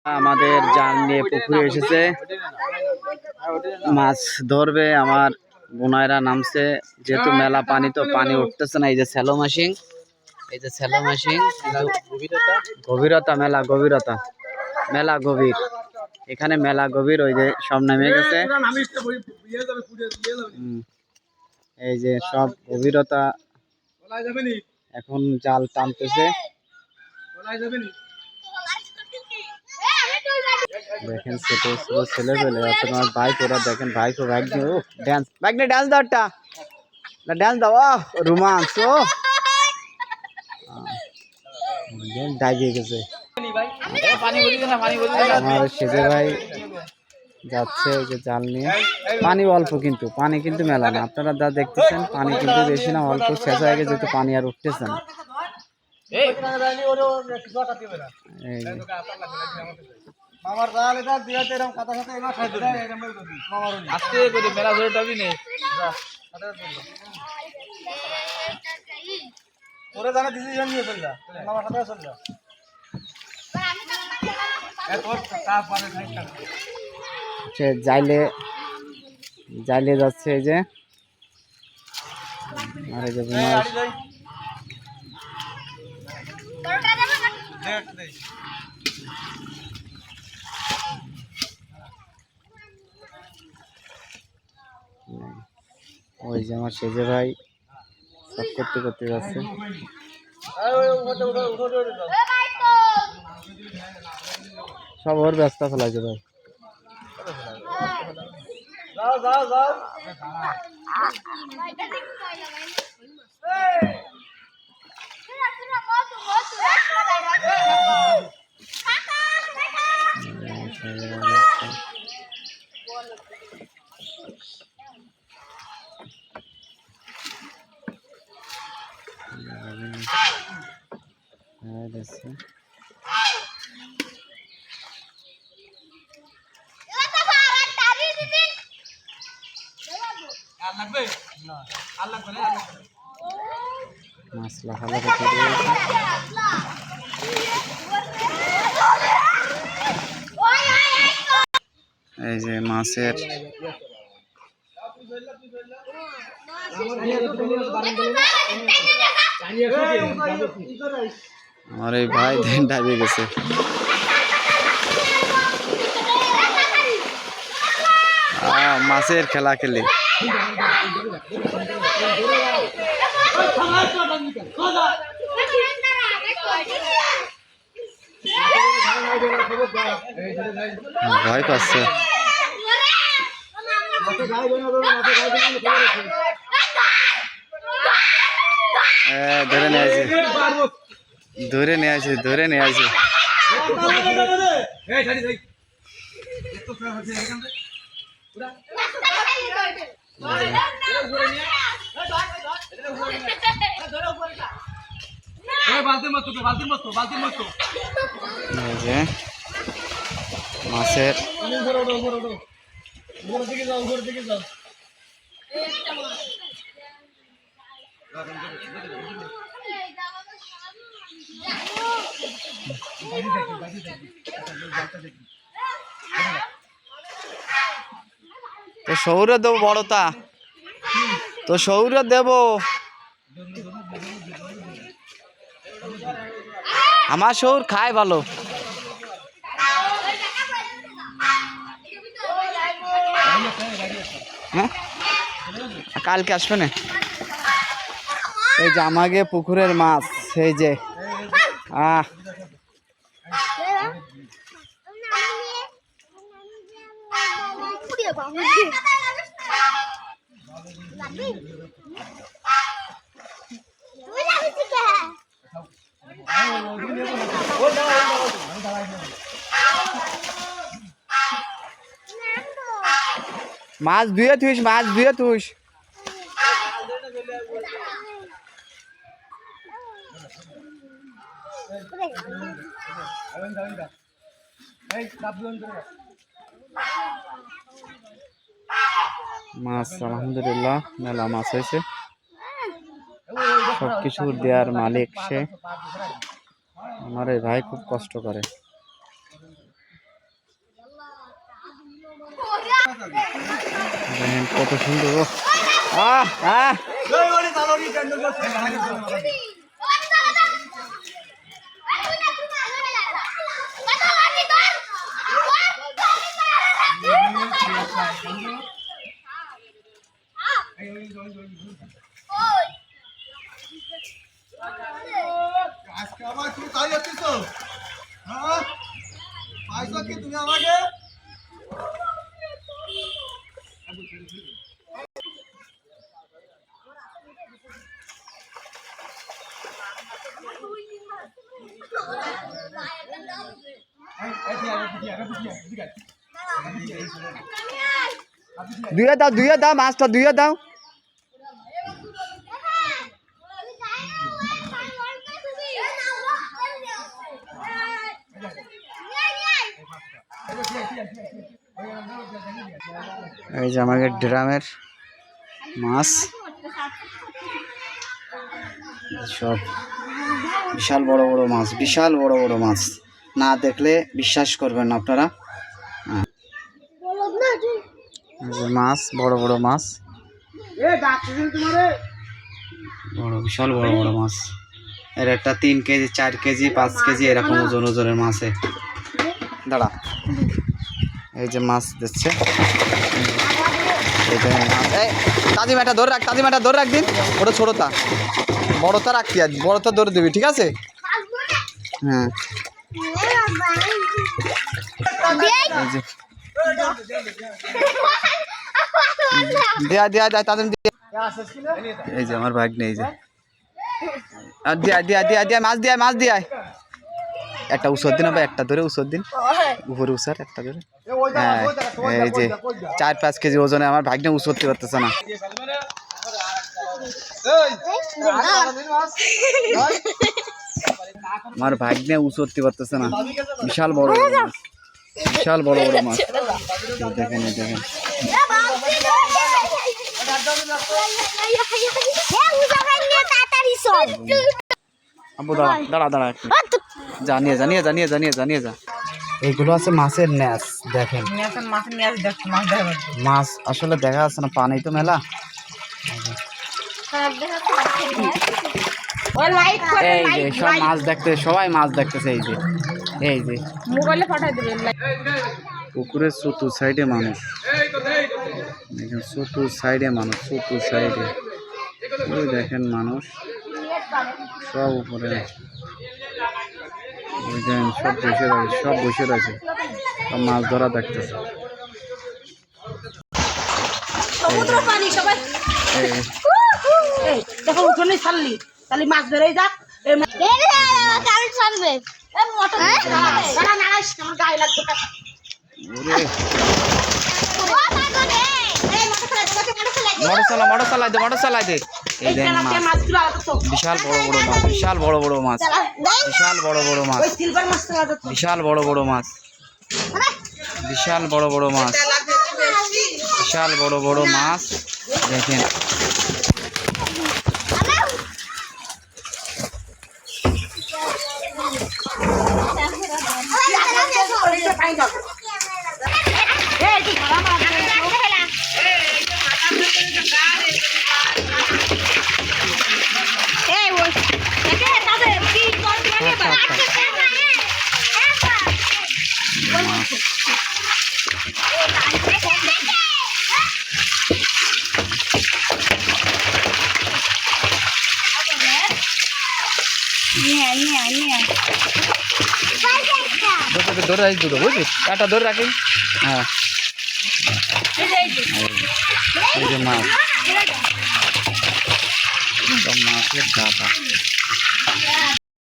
আমাদের জাল নিয়ে পুকুরে এসেছে, মাছ ধরবে। আমার বোনাইরা নামছে, যেহেতু মেলা পানি তো পানি উঠতেছে না। এই যে স্যালো মেশিন, এই যে স্যালো মেশিন, গভীরতা মেলা গভীরতা মেলা গভীর, এখানে মেলা গভীর। ওই যে সব নেমে গেছে, এই যে সব গভীরতা। এখন জাল টানতেছে, দেখেন ছোট ছোট ছেলে পেলে তোমার বাইক, ওরা দেখেন বাইক ও বাইক দিয়ে ড্যান্স, বাইক নিয়ে ড্যান্স দাও, একটা ড্যান্স দাও, রোমান্স। ও দাগিয়ে গেছে আমার সেজে ভাই, যাচ্ছে এই যে জাল নিয়ে। পানি অল্প, কিন্তু পানি কিন্তু মেলা না। আপনারা যা দেখতেছেন পানি কিন্তু বেশি না, অল্প শেষ হয়ে গেছে, যেহেতু পানি আর উঠতেছে না। মামার জাল এটা দিয়াতে এরকম কথা কথা এমা খাই দিই মামার আস্তে করে মেলা ধরে টাবি নে তোরে জানা ডিসিশন নিয়ে চল যা, মামার সাথে চল যা। এ তোর কাপ পারে খাইতা সে যাইলে যাইলে যাচ্ছে। এই যে আর এই যে দেখ দেখ ওই যে আমার সেজে ভাই সব করতে করতে যাচ্ছে। সব ওর ব্যস্ত ফেলাইছে ভাই। মাছলা ভালো এই যে মাছের আমার এই ভাই ডাইবে গেছে। মাছের খেলা খেলি ভয় পাচ্ছে। ধরে নিয়ে আসি, ধরে নিয়ে আসি, ধরে নিয়ে আসি। মাছের তো শৌরে দেবো বড়তা, তো শৌরে দেব। আমার শৌর খায় ভালো। হ্যাঁ কালকে আসবে না। এই যে আমাকে পুকুরের মাছ, এই যে মাছ ধুয়ে থুইস, মাছ ধুয়ে থুইস। মাছ আলহামদুলিল্লাহ মেলা মাছ হয়েছে। সবকিছু দেওয়ার মালিক সে। আমার এই ভাই খুব কষ্ট করে। দেখেন কত সুন্দর। আহ আহ আজকে আবার তুমি তাই যাচ্ছিস তো? হ্যাঁ পাইছো কি তুমি আমাকে? দুইয়ে দাও মাছটা দুইয়ে দাও। এই যে আমাদের ড্রামের মাছ সব বিশাল বড় বড় মাছ, বিশাল বড় বড় মাছ, না দেখলে বিশ্বাস করবেন না আপনারা। মাছ বড় বড় মাছ, বড় বিশাল বড় বড় মাছ। এর একটা 3 কেজি 4 কেজি 5 কেজি এরকম ওজনের মাছে। দাঁড়া, এই যে মাছ দিচ্ছে। তাজিমাটা ধরে রাখ, তাজিমাটা ধরে রাখ দিন। ওটা ছোটটা, বড়টা রাখতি আর বড়টা ধরে দিবি, ঠিক আছে? হ্যাঁ দেয়া দেয়া দেয় তাদের। এই যে আমার ভাগ্নে, এই যে আর দিয়া দিয়া দিয়া দিয়া মাছ দিয়া মাছ দিয়া। একটা উসর দিন হবে, একটা ধরে উসর দিন, উপরে উসার একটা ধরে। হ্যাঁ এই যে 4-5 কেজি ওজনে আমার ভাগ্নে উসরতে পারতেছে না। আমার ভাগ্নে উসরতে পারতেছে না, বিশাল বড় বড় মাছ, বিশাল বড় বড় মাছ। দেখেন এই দেখেন, আব্বু দাঁড়া দাঁড়া দাঁড়া, জানিয়ে জানিয়ে জানিয়ে জানিয়ে জানিয়ে যা। এইগুলো আছে মাছের ন্যাস। দেখেন মাছ আসলে দেখা যাচ্ছে না, পানি তো মেলা। এই যে সব মাছ দেখতে, সবাই মাছ দেখতেছে। এই যে এই যে মোবাইলে পাঠাই দিবেন। পুকুরের চতুর সাইডে মানুষ, চতুর সাইডে মানুষ, চতুর সাইডে ওই দেখেন মানুষ সব উপরে, সব বসে রয়েছে, সব বসে রয়েছে, সব মাছ ধরা দেখতেছে। সমুদ্র পানি সবাই দেখো উঠোনে ছাড়লি তাহলে মাছ বেরোয় যাক। মোটর চালাই দে, মোটর চালাই দে। এই দেখেন মাছ, বিশাল বড় বড় মাছ, বিশাল বড় বড় মাছ, বিশাল বড় বড় মাছ, বিশাল বড় বড় মাছ, বিশাল বড় বড় মাছ, বিশাল বড় বড় মাছ। দেখেন ধরে রাখি দুটো, বুঝলি? কাটা ধরে রাখি। হ্যাঁ এই যে মাছ, মাছের কাটা।